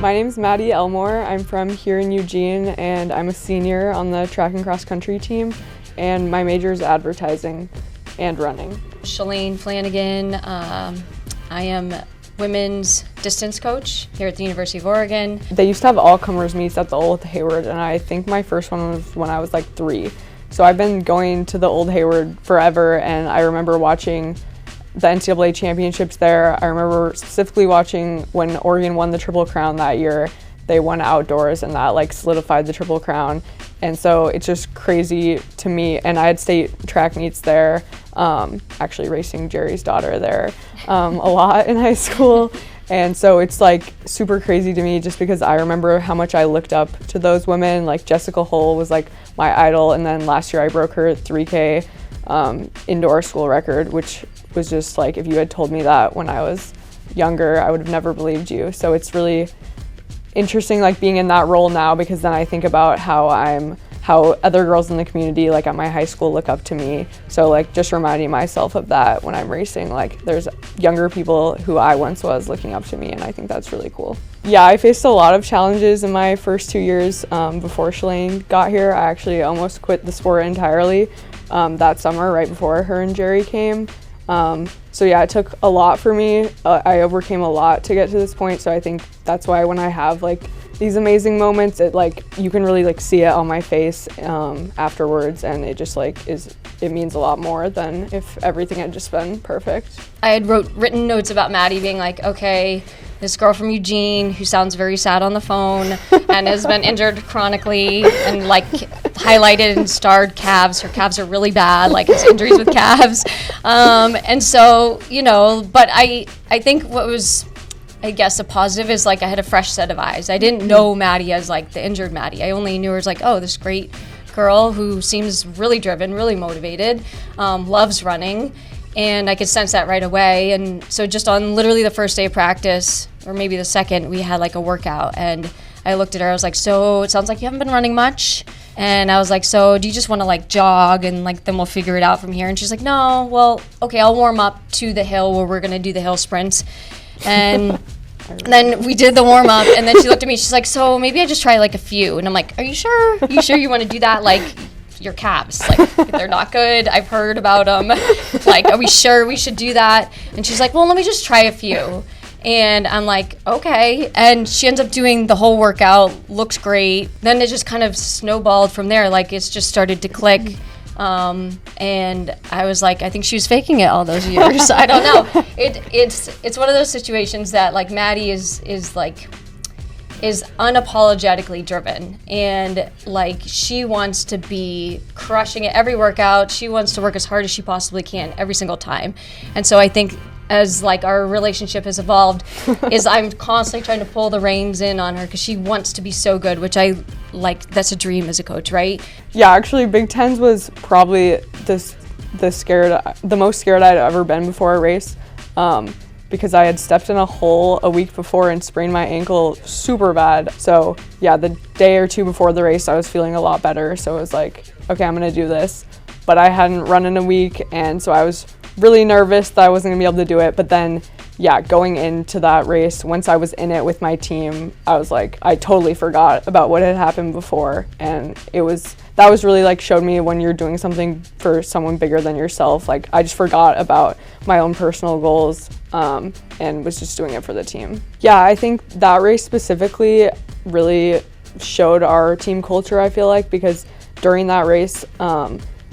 My name's Maddy Elmore. I'm from here in Eugene, and I'm a senior on the track and cross country team, and my major is advertising and running. Shalane Flanagan. I am women's distance coach here at the University of Oregon. They used to have all-comers meets at the old Hayward, and I think my first one was when I was like 3. So I've been going to the old Hayward forever, and I remember watching the NCAA championships there. I remember specifically watching when Oregon won the Triple Crown that year. They won outdoors, and that like solidified the Triple Crown. And so it's just crazy to me. And I had state track meets there, actually racing Jerry's daughter there a lot in high school. And so it's like super crazy to me just because I remember how much I looked up to those women. Like Jessica Hull was like my idol. And then last year I broke her 3K indoor school record, which was just like, if you had told me that when I was younger, I would have never believed you. So it's really interesting like being in that role now, because then I think about how other girls in the community like at my high school look up to me. So like just reminding myself of that when I'm racing, like there's younger people who I once was looking up to me, and I think that's really cool. Yeah, I faced a lot of challenges in my first 2 years before Shalane got here. I actually almost quit the sport entirely that summer right before her and Jerry came. So yeah, it took a lot for me. I overcame a lot to get to this point. So I think that's why when I have like these amazing moments, it like you can really like see it on my face afterwards, and it just like it means a lot more than if everything had just been perfect. I had written notes about Maddie being like, okay, this girl from Eugene who sounds very sad on the phone and has been injured chronically, and like highlighted and starred calves. Her calves are really bad, like has injuries with calves. And so, you know, but I think what was, I guess, a positive is like I had a fresh set of eyes. I didn't know Maddie as like the injured Maddie. I only knew her as like, oh, this great girl who seems really driven, really motivated, loves running. And I could sense that right away. And so just on literally the first day of practice, or maybe the second, we had like a workout. And I looked at her, I was like, so it sounds like you haven't been running much. And I was like, so do you just want to like jog and like then we'll figure it out from here? And she's like, no, well, okay, I'll warm up to the hill where we're going to do the hill sprints. And then we did the warm up, and then she looked at me, she's like, so maybe I just try like a few. And I'm like, are you sure? You sure you want to do that? Like, your calves, like they're not good. I've heard about them. Like, are we sure we should do that? And she's like, well, let me just try a few. And I'm like, okay. And she ends up doing the whole workout, looks great. Then it just kind of snowballed from there. Like it's just started to click. And I was like, I think she was faking it all those years. I don't know. It's one of those situations that like Maddie is unapologetically driven, and like she wants to be crushing it every workout. She wants to work as hard as she possibly can every single time. And so I think as like our relationship has evolved is I'm constantly trying to pull the reins in on her because she wants to be so good, which I like. That's a dream as a coach, right? Yeah, actually Big Tens was probably the most scared I'd ever been before a race. Because I had stepped in a hole a week before and sprained my ankle super bad. So yeah, the day or two before the race, I was feeling a lot better. So it was like, okay, I'm gonna do this. But I hadn't run in a week, and so I was really nervous that I wasn't gonna be able to do it. But then, yeah, going into that race, once I was in it with my team, I was like, I totally forgot about what had happened before. And that was really like showed me when you're doing something for someone bigger than yourself. Like I just forgot about my own personal goals and was just doing it for the team. Yeah, I think that race specifically really showed our team culture, I feel like, because during that race,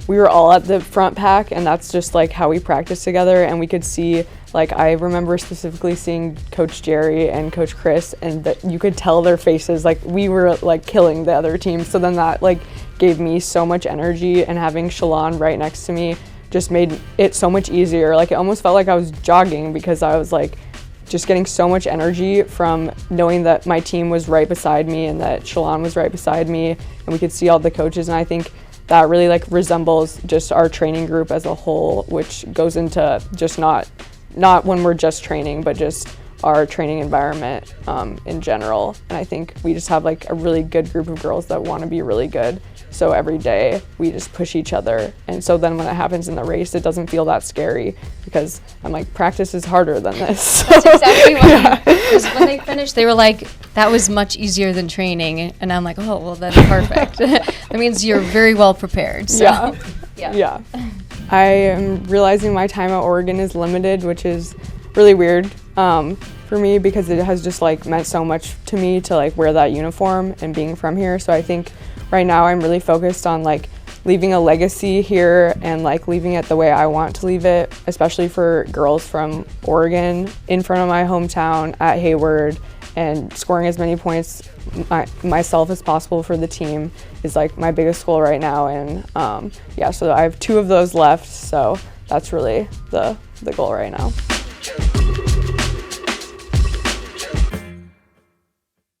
we were all at the front pack, and that's just like how we practiced together. And we could see, like I remember specifically seeing Coach Jerry and Coach Chris, and that you could tell their faces, like we were like killing the other team. So then that like gave me so much energy, and having Shalane right next to me just made it so much easier. Like it almost felt like I was jogging, because I was like just getting so much energy from knowing that my team was right beside me and that Shalane was right beside me, and we could see all the coaches. And I think that really like resembles just our training group as a whole, which goes into just not when we're just training, but just our training environment in general. And I think we just have like a really good group of girls that want to be really good. So every day we just push each other. And so then when it happens in the race, it doesn't feel that scary because I'm like, practice is harder than this. That's exactly what because when they finished, they were like, that was much easier than training. And I'm like, oh, well, that's perfect. That means you're very well prepared. So. Yeah. I am realizing my time at Oregon is limited, which is really weird for me because it has just like meant so much to me to like wear that uniform and being from here. So I think right now I'm really focused on like leaving a legacy here and like leaving it the way I want to leave it, especially for girls from Oregon in front of my hometown at Hayward, and scoring as many points myself as possible for the team is like my biggest goal right now. And so I have 2 of those left, so that's really the goal right now.